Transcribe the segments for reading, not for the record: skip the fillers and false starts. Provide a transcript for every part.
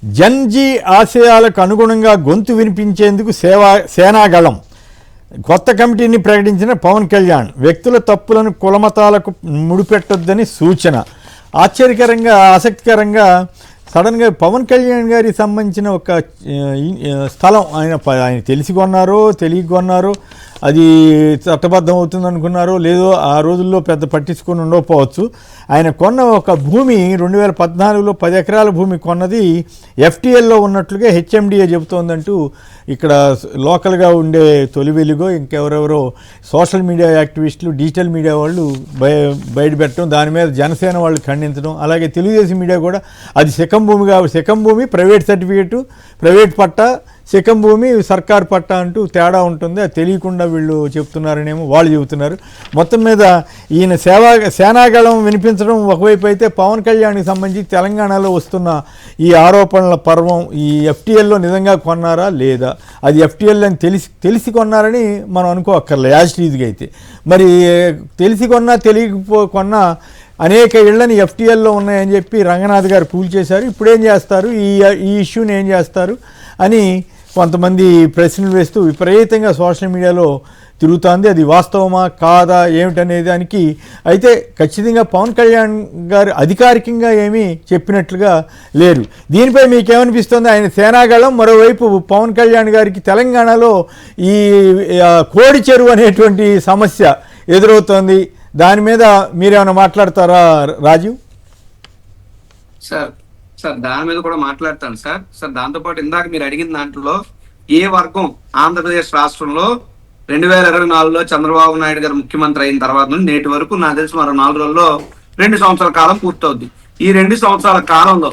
Gen Z ఆశయాలకు అనుగుణంగా గొంతు వినిపించేందుకు సేనాగళం కొత్త కమిటీని ప్రకటించిన పవన్ కళ్యాణ్. వ్యక్తుల తప్పులను కులమతాలకు ముడిపెట్టొద్దని సూచన. ఆశ్చర్యకరంగా ఆసక్తికరంగా సడన్గా పవన్ కళ్యాణ్ గారికి సంబంధించిన ఒక స్థలం ఆయన తెలిసి కొన్నారో తెలియక కొన్నారో, అది చట్టబద్ధం అవుతుంది అనుకున్నారో లేదో ఆ రోజుల్లో పెద్ద పట్టించుకొని ఉండకపోవచ్చు. ఆయన కొన్న ఒక భూమి 2014లో 10 ఎకరాల భూమి కొన్నది ఎఫ్టీఎల్లో ఉన్నట్లుగా హెచ్ఎండిఏ చెబుతోందంటూ ఇక్కడ లోకల్గా ఉండే తొలి వెలుగో ఇంకెవరెవరో సోషల్ మీడియా యాక్టివిస్టులు, డిజిటల్ మీడియా వాళ్ళు బయటపెట్టడం, దాని మీద జనసేన వాళ్ళు ఖండించడం, అలాగే తెలుగుదేశం మీడియా కూడా అది శకం భూమి ప్రైవేట్ సర్టిఫికేటు, ప్రైవేట్ పట్టా, శకం భూమి సర్కార్ పట్టా అంటూ తేడా ఉంటుంది, అది తెలియకుండా వీళ్ళు చెప్తున్నారనేమో వాళ్ళు చెబుతున్నారు. మొత్తం మీద ఈయన సేనాగళం వినిపించడం ఒకవైపు అయితే, పవన్ కళ్యాణ్కి సంబంధించి తెలంగాణలో వస్తున్న ఈ ఆరోపణల పర్వం ఈ ఎఫ్టీఎల్లో నిజంగా కొన్నారా లేదా, అది ఎఫ్టీఎల్ అని తెలిసి కొన్నారని మనం అనుకోక్కర్లే యాజ్టీజ్గా అయితే. మరి తెలిసి కొన్నా కొన్నా అనేక ఇళ్లని ఎఫ్టీఎల్లో ఉన్నాయని చెప్పి రంగనాథ్ గారు కూల్చేశారు. ఇప్పుడేం చేస్తారు, ఈ ఇష్యూని ఏం చేస్తారు అని కొంతమంది ప్రశ్నలు వేస్తూ విపరీతంగా సోషల్ మీడియాలో తిరుగుతోంది. అది వాస్తవమా కాదా ఏమిటనే దానికి అయితే ఖచ్చితంగా పవన్ కళ్యాణ్ గారు అధికారికంగా ఏమీ చెప్పినట్లుగా లేరు. దీనిపై మీకేమనిపిస్తుంది? ఆయన సేనాగళం, మరోవైపు పవన్ కళ్యాణ్ గారికి తెలంగాణలో ఈ కోడి చెరువు అనేటువంటి సమస్య ఎదురవుతోంది. దాని మీద మీరేమైనా మాట్లాడతారా రాజీవ్? సార్ దాని మీద కూడా మాట్లాడతాను సార్. దాంతోపాటు ఇందాక మీరు అడిగిన దాంట్లో ఏ వర్గం ఆంధ్రప్రదేశ్ రాష్ట్రంలో 2024లో చంద్రబాబు నాయుడు గారు ముఖ్యమంత్రి అయిన తర్వాత నుండి నేటి వరకు నాకు తెలిసి మరో 4 రోజుల్లో 2 సంవత్సరాల కాలం పూర్తవుద్ది. ఈ 2 సంవత్సరాల కాలంలో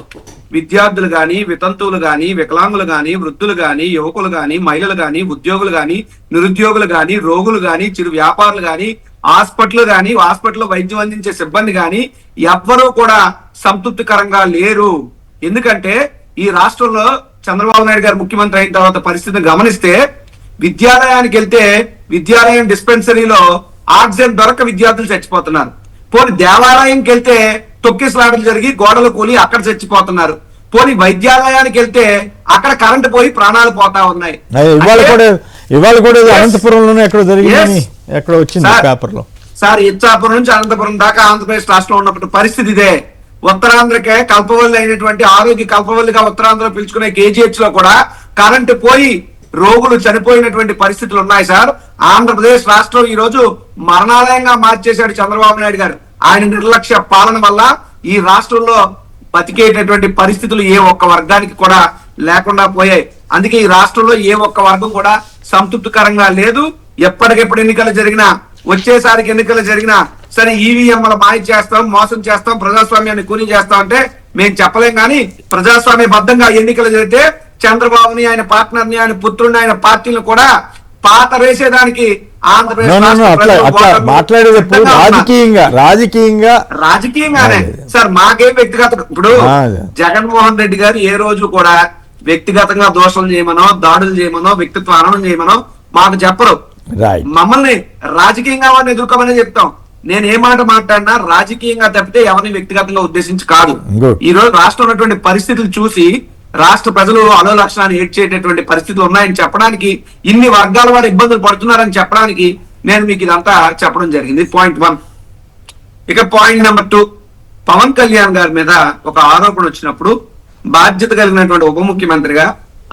విద్యార్థులు కానీ, వితంతువులు కానీ, వికలాంగులు కానీ, వృద్ధులు కానీ, యువకులు కానీ, మహిళలు కానీ, ఉద్యోగులు కానీ, నిరుద్యోగులు కానీ, రోగులు కానీ, చిరు వ్యాపారులు కానీ, హాస్పిటల్లో వైద్యం అందించే సిబ్బంది కానీ ఎవ్వరూ కూడా సంతృప్తికరంగా లేరు. ఎందుకంటే ఈ రాష్ట్రంలో చంద్రబాబు నాయుడు గారు ముఖ్యమంత్రి అయిన తర్వాత పరిస్థితిని గమనిస్తే, విద్యాలయానికి వెళ్తే విద్యాలయం డిస్పెన్సరీలో ఆక్సిజన్ దొరక విద్యార్థులు చచ్చిపోతున్నారు. పోనీ దేవాలయంకి వెళ్తే తొక్కిసలాటలు జరిగి గోడలు కూలి అక్కడ చచ్చిపోతున్నారు. పోనీ వైద్యాలయానికి వెళ్తే అక్కడ కరెంటు పోయి ప్రాణాలు పోతా ఉన్నాయి. ఇవాళ కూడా అనంతపురంలోనే ఎక్కడ జరిగింది, ఎక్కడ వచ్చింది పేపర్లో సార్. ఇచ్చాపురం నుంచి అనంతపురం దాకా ఆంధ్రప్రదేశ్ రాష్ట్రంలో ఉన్నప్పుడు పరిస్థితి ఇదే. ఉత్తరాంధ్రకే కల్పవల్లి అయినటువంటి ఆరోగ్య కల్పవల్లిగా ఉత్తరాంధ్ర పిలుచుకునే కేజీహెచ్ లో కూడా కరెంటు పోయి రోగులు చనిపోయినటువంటి పరిస్థితులు ఉన్నాయి సార్. ఆంధ్రప్రదేశ్ రాష్ట్రం ఈ రోజు మరణాలయంగా మార్చేశాడు చంద్రబాబు నాయుడు గారు. ఆయన నిర్లక్ష్య పాలన వల్ల ఈ రాష్ట్రంలో బతికేటటువంటి పరిస్థితులు ఏ ఒక్క వర్గానికి కూడా లేకుండా పోయాయి. అందుకే ఈ రాష్ట్రంలో ఏ ఒక్క వర్గం కూడా సంతృప్తికరంగా లేదు. ఎప్పటికెప్పుడు ఎన్నికలు జరిగినా, వచ్చేసారికి ఎన్నికలు జరిగినా సరే ఈవీఎంల మాయ చేస్తాం, మోసం చేస్తాం, ప్రజాస్వామ్యాన్ని కూని చేస్తాం అంటే మేము చెప్పలేం. కానీ ప్రజాస్వామ్య బద్ధంగా ఎన్నికలు జరిగితే చంద్రబాబుని, ఆయన పార్ట్నర్ని, ఆయన పుత్రుడిని, ఆయన పార్టీని కూడా పాత వేసేదానికి రాజకీయంగానే సార్. మాకే వ్యక్తిగత ఇప్పుడు జగన్మోహన్ రెడ్డి గారు ఏ రోజు కూడా వ్యక్తిగతంగా దోషం చేయమనో, దాడులు చేయమనో, వ్యక్తిత్వ హననం చేయమనో మాకు చెప్పరు. మమ్మల్ని రాజకీయంగా వారిని ఎదుర్కోమని చెప్తాం. నేను ఏ మాట మాట్లాడినా రాజకీయంగా తప్పితే ఎవరిని వ్యక్తిగతంగా ఉద్దేశించి కాదు. ఈ రోజు రాష్ట్రం ఉన్నటువంటి పరిస్థితులు చూసి రాష్ట్ర ప్రజలు అలో లక్షణాన్ని ఏడ్చేటటువంటి పరిస్థితులు ఉన్నాయని చెప్పడానికి, ఇన్ని వర్గాల వారు ఇబ్బందులు పడుతున్నారని చెప్పడానికి నేను మీకు ఇదంతా చెప్పడం జరిగింది. పాయింట్ 1. ఇక పాయింట్ నెంబర్ 2, పవన్ కళ్యాణ్ గారి మీద ఒక ఆరోపణ వచ్చినప్పుడు బాధ్యత కలిగినటువంటి ఉప ముఖ్యమంత్రిగా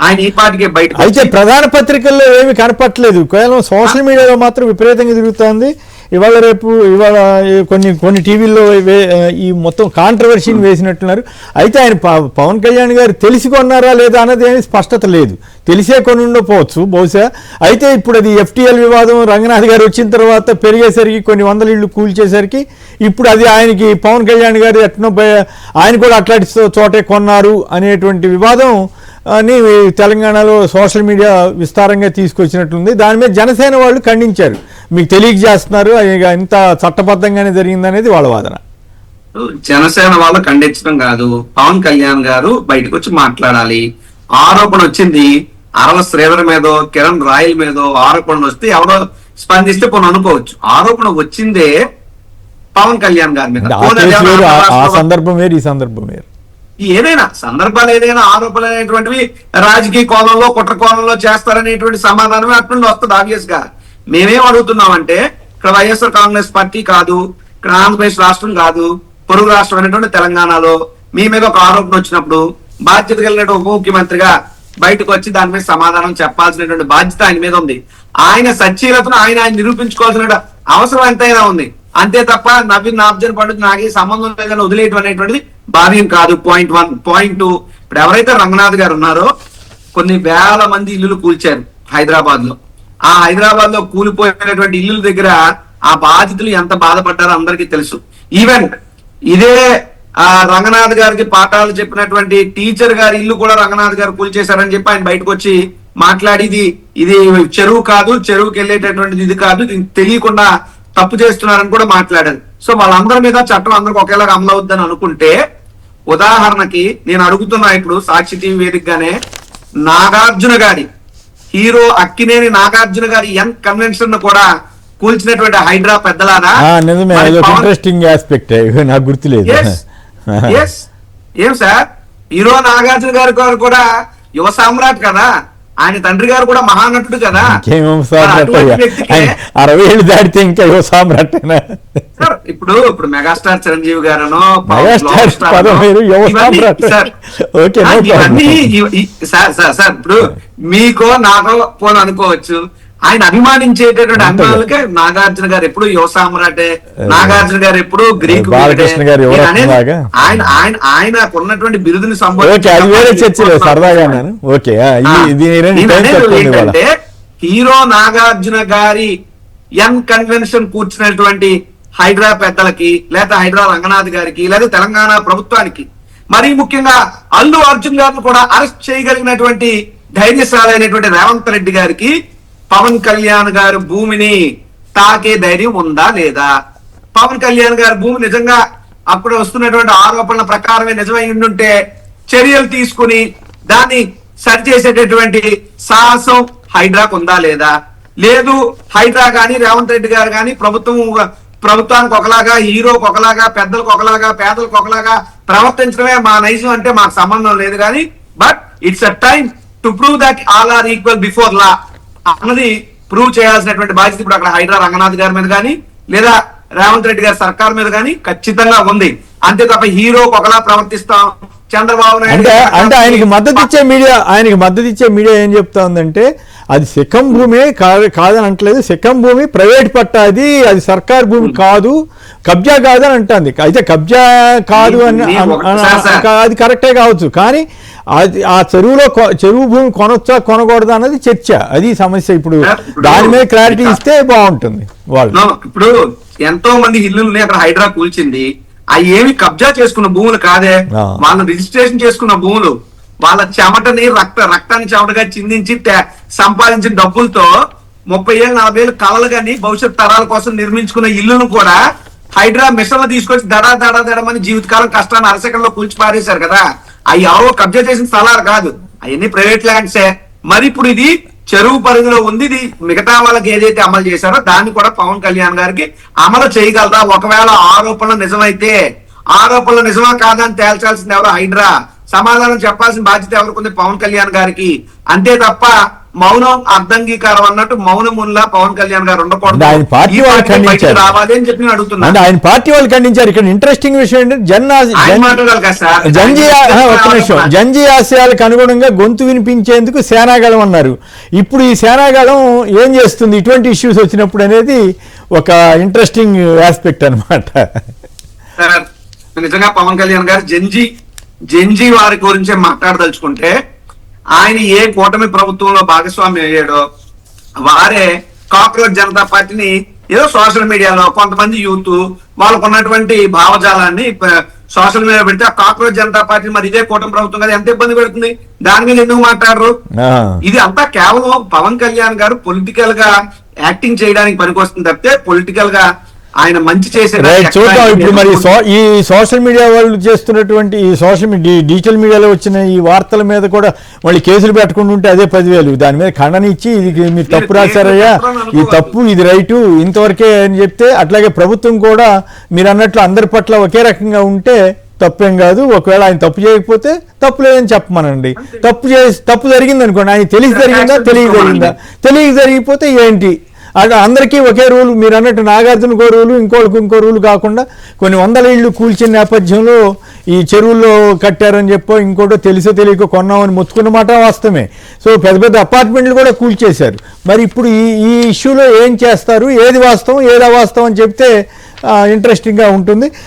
ఆయన ఈ పాటికే బయట అయితే ప్రధాన పత్రికల్లో ఏమి కనపట్లేదు, కేవలం సోషల్ మీడియాలో మాత్రం విపరీతంగా తిరుగుతోంది. ఇవాళ కొన్ని టీవీల్లో ఈ మొత్తం కాంట్రవర్సీని వేసినట్టున్నారు. అయితే ఆయన పవన్ కళ్యాణ్ గారు తెలిసి కొన్నారా లేదా అన్నది ఏమి స్పష్టత లేదు. తెలిసే కొని ఉండకపోవచ్చు బహుశా. అయితే ఇప్పుడు అది ఎఫ్టీఎల్ వివాదం రంగనాథ్ గారు వచ్చిన తర్వాత పెరిగేసరికి, కొన్ని 100 ఇళ్ళు కూల్చేసరికి ఇప్పుడు అది ఆయనకి పవన్ కళ్యాణ్ గారు ఎట్నో ఆయన కూడా అట్లాంటి చోటే కొన్నారు అనేటువంటి వివాదం అని తెలంగాణలో సోషల్ మీడియా విస్తారంగా తీసుకొచ్చినట్లుంది. దాని మీద జనసేన వాళ్ళు ఖండించారు. మీకు తెలియజేస్తున్నారు ఇంత చట్టబద్ధంగానే జరిగిందనేది వాళ్ళ వాదన. జనసేన వాళ్ళు ఖండించడం కాదు, పవన్ కళ్యాణ్ గారు బయటకు వచ్చి మాట్లాడాలి. ఆరోపణ వచ్చింది అరల శ్రీధర్ మీదో, కిరణ్ రాయల్ మీదో ఆరోపణలు వస్తే ఎవరో స్పందిస్తే కొన్ని అనుకోవచ్చు. ఆరోపణ వచ్చిందే పవన్ కళ్యాణ్ గారి మీద. ఆ సందర్భం వేరు, ఈ సందర్భం వేరు. ఏదైనా సందర్భాలు ఏదైనా ఆరోపణలు అనేటువంటివి రాజకీయ కోణంలో కుట్ర కోణంలో చేస్తారనేటువంటి సమాధానమే అట్నుండి వస్తుంది ఆబ్వియస్ గా. మేమేం అడుగుతున్నామంటే ఇక్కడ వైఎస్ఆర్ కాంగ్రెస్ పార్టీ కాదు, ఇక్కడ ఆంధ్రప్రదేశ్ రాష్ట్రం కాదు, పొరుగు రాష్ట్రం అనేటువంటి తెలంగాణలో మీ మీద ఒక ఆరోపణ వచ్చినప్పుడు బాధ్యత కలిగిన ఉప ముఖ్యమంత్రిగా బయటకు వచ్చి దాని మీద సమాధానం చెప్పాల్సినటువంటి బాధ్యత ఆయన మీద ఉంది. ఆయన సచ్చీలతను ఆయన నిరూపించుకోవాల్సిన అవసరం ఎంతైనా ఉంది. అంతే తప్ప నవీన్ నాబ్జన్ పండుగ నాకే సంబంధం లేదని వదిలేయటం అనేటువంటిది భావ్యం కాదు. పాయింట్ 1. పాయింట్ 2, ఇప్పుడు ఎవరైతే రంగనాథ్ గారు ఉన్నారో కొన్ని వేల మంది ఇల్లులు కూల్చారు హైదరాబాద్ లో. ఆ హైదరాబాద్ లో కూలిపోయినటువంటి ఇల్లుల దగ్గర ఆ బాధితులు ఎంత బాధపడ్డారో అందరికీ తెలుసు. ఈవెన్ ఇదే రంగనాథ్ గారికి పాఠాలు చెప్పినటువంటి టీచర్ గారి ఇల్లు కూడా రంగనాథ్ గారు కూల్చేశారని చెప్పి ఆయన బయటకు వచ్చి మాట్లాడి ఇది చెరువు కాదు, చెరువుకి వెళ్ళేటటువంటిది ఇది కాదు, దీనికి తెలియకుండా తప్పు చేస్తున్నారని కూడా మాట్లాడారు. సో వాళ్ళందరి మీద చట్టం అందరికి ఒకేలాగా అమలు అవుద్దని అనుకుంటే, ఉదాహరణకి నేను అడుగుతున్నా ఇప్పుడు సాక్షి టీవీ వేదికగానే నాగార్జున గారి హీరో అక్కినేని నాగార్జున గారి యంగ్ కన్వెన్షన్ కూడా కూల్చినటువంటి హైడ్రా పెద్దలారా ఇంట్రెస్టింగ్ ఆస్పెక్ట్ నాకు గుర్తులేదు. ఏం సార్, హీరో నాగార్జున గారు కూడా యువ సామ్రాట్ కదా, ఆయన తండ్రి గారు కూడా మహానటుడు కదా. 60 ఏళ్ళు దాటితే ఇంకా యువ సామ్రాట్ ఇప్పుడు మెగాస్టార్ చిరంజీవి గారనో సార్ ఇప్పుడు మీకో నాకో పోను అనుకోవచ్చు, ఆయన అభిమానించేటటువంటి అభిమానులకే నాగార్జున గారు ఎప్పుడు యువ సామ్రాటే, నాగార్జున గారు ఎప్పుడు గ్రీకు, ఆయనకున్నటువంటి బిరుదుని ఏంటంటే హీరో నాగార్జున గారి యంగ్ కన్వెన్షన్ కూర్చున్నటువంటి హైడ్రా పెద్దలకి, లేదా హైడ్రా రంగనాథ్ గారికి, లేదా తెలంగాణ ప్రభుత్వానికి, మరీ ముఖ్యంగా అల్లు అర్జున్ గారిని కూడా అరెస్ట్ చేయగలిగినటువంటి ధైర్యశాలైనటువంటి రేవంత్ రెడ్డి గారికి పవన్ కళ్యాణ్ గారి భూమిని తాకే ధైర్యం ఉందా లేదా? పవన్ కళ్యాణ్ గారి భూమి నిజంగా అప్పుడు వస్తున్నటువంటి ఆరోపణల ప్రకారమే నిజమై ఉండుంటే చర్యలు తీసుకుని దాన్ని సరిచేసేటటువంటి సాహసం హైడ్రాకు ఉందా లేదా? లేదు, హైడ్రా గాని రేవంత్ రెడ్డి గారు గాని ప్రభుత్వానికి ఒకలాగా, హీరోకి ఒకలాగా, పెద్దలకు ఒకలాగా, పేదలకు ఒకలాగా ప్రవర్తించడమే మా నైజం అంటే మాకు సంబంధం లేదు. కానీ but it's a time to prove that all are equal before law అన్నది ప్రూవ్ చేయాల్సినటువంటి బాధ్యత ఇప్పుడు అక్కడ హైడ్రా రంగనాథ్ గారి మీద కానీ, లేదా రేవంత్ రెడ్డి గారి సర్కార్ మీద కానీ ఖచ్చితంగా ఉంది. అంతే తప్ప హీరోకి ఒకలా ప్రవర్తిస్తాం, చంద్రబాబు నాయుడు అంటే ఆయనకి మద్దతు ఇచ్చే మీడియా ఏం చెప్తా ఉందంటే అది సిక్కం భూమి కాదని అంటలేదు, సిక్కం భూమి ప్రైవేట్ పట్టా, అది సర్కార్ భూమి కాదు, కబ్జా కాదని అంటుంది. అయితే కబ్జా కాదు అని అది కరెక్టే కావచ్చు, కానీ అది ఆ చెరువు భూమి కొనొచ్చా కొనకూడదా అన్నది చర్చ, అది సమస్య. ఇప్పుడు దాని మీద క్లారిటీ ఇస్తే బాగుంటుంది. వాళ్ళు ఇప్పుడు ఎంతో మంది ఇల్లుల్ని అక్కడ హైడ్రా కూల్చింది, అవి ఏమి కబ్జా చేసుకున్న భూములు కాదే, వాళ్ళు రిజిస్ట్రేషన్ చేసుకున్న భూములు, వాళ్ళ చెమటని రక్తాన్ని చెమటగా చిందించి సంపాదించిన డబ్బులతో 30 ఏళ్ళు 40 ఏళ్ళు కలలు కానీ భవిష్యత్ తరాల కోసం నిర్మించుకున్న ఇల్లును కూడా హైడ్రా మిషన్లు తీసుకొచ్చి దడమని జీవితకాలం కష్టాన్ని అరసకంలో కూల్చి పారేశారు కదా. అవి ఎవరో కబ్జా చేసిన స్థలాలు కాదు, అవన్నీ ప్రైవేట్ ల్యాండ్సే. మరి ఇప్పుడు ఇది చెరువు పరిధిలో ఉంది, ఇది మిగతా వాళ్ళకి ఏదైతే అమలు చేశారో దాన్ని కూడా పవన్ కళ్యాణ్ గారికి అమలు చేయగలరా? ఒకవేళ ఆరోపణలు నిజమైతే, ఆరోపణలు నిజమా కాదా అని తేల్చాల్సింది ఎవరో హైడ్రా, సమాధానం చెప్పాల్సిన బాధ్యత ఎవరికి ఉంది? పవన్ కళ్యాణ్ గారికి. అంతే తప్ప మౌనం అర్ధంగీకారం అన్నట్టు మౌనముల్లా పవన్ కళ్యాణ్ గారు ఉండకూడదు, ఆయన పార్టీ వాళ్ళు ఖండించారు రావాలి అని చెప్పి అడుగుతున్నారు. ఆయన పార్టీ వాళ్ళు ఖండించారు. ఇక్కడ ఇంట్రెస్టింగ్ విషయం ఏంటంటే జంజీ ఆశయాలకు అనుగుణంగా గొంతు వినిపించేందుకు సేనాగళం అన్నారు. ఇప్పుడు ఈ సేనాగళం ఏం చేస్తుంది ఇటువంటి ఇష్యూస్ వచ్చినప్పుడు అనేది ఒక ఇంట్రెస్టింగ్ ఆస్పెక్ట్ అన్నమాట. నిజంగా పవన్ కళ్యాణ్ గారు జంజీ వారి గురించి మాట్లాడదలుచుకుంటే, ఆయన ఏ కూటమి ప్రభుత్వంలో భాగస్వామ్యం అయ్యాడో వారే కాక్రోచ్ జనతా పార్టీని ఏదో సోషల్ మీడియాలో కొంతమంది యూత్ వాళ్ళకు ఉన్నటువంటి భావజాలాన్ని సోషల్ మీడియా పెడితే ఆ కాక్రోచ్ జనతా పార్టీ మరి ఇదే కూటమి ప్రభుత్వం కదా ఎంత ఇబ్బంది పెడుతుంది, దాని మీద ఎందుకు మాట్లాడరు? ఇది అంతా కేవలం పవన్ కళ్యాణ్ గారు పొలిటికల్ గా యాక్టింగ్ చేయడానికి పనికొస్తుంది తప్పితే పొలిటికల్ గా ఆయన మంచి చేసే చూద్దాం. ఇప్పుడు మరి ఈ సోషల్ మీడియా వాళ్ళు చేస్తున్నటువంటి ఈ డిజిటల్ మీడియాలో వచ్చిన ఈ వార్తల మీద కూడా మళ్ళీ కేసులు పెట్టుకుంటుంటే అదే 10,000 దాని మీద ఖండన ఇచ్చి ఇది మీరు తప్పు రాశారయ్యా, ఇది తప్పు, ఇది రైటు, ఇంతవరకే అని చెప్తే, అట్లాగే ప్రభుత్వం కూడా మీరు అన్నట్లు అందరి పట్ల ఒకే రకంగా ఉంటే తప్పేం కాదు. ఒకవేళ ఆయన తప్పు చేయకపోతే తప్పు లేదని చెప్పమనండి. తప్పు జరిగింది అనుకోండి, ఆయన తెలిసి జరిగిందా తెలియక జరిగిపోతే ఏంటి, అక్కడ అందరికీ ఒకే రూల్. మీరు అన్నట్టు నాగార్జునకో రూలు, ఇంకో రూలు కాకుండా కొన్ని వందల ఇళ్ళు కూల్చిన నేపథ్యంలో ఈ చెరువుల్లో కట్టారని చెప్పో ఇంకోటో తెలిసో తెలియక కొన్నామని మొత్తుకున్న మాట వాస్తవమే. సో పెద్ద అపార్ట్మెంట్లు కూడా కూల్చేశారు. మరి ఇప్పుడు ఈ ఇష్యూలో ఏం చేస్తారు, ఏది వాస్తవం ఏది అవాస్తవం అని చెప్తే ఇంట్రెస్టింగ్గా ఉంటుంది.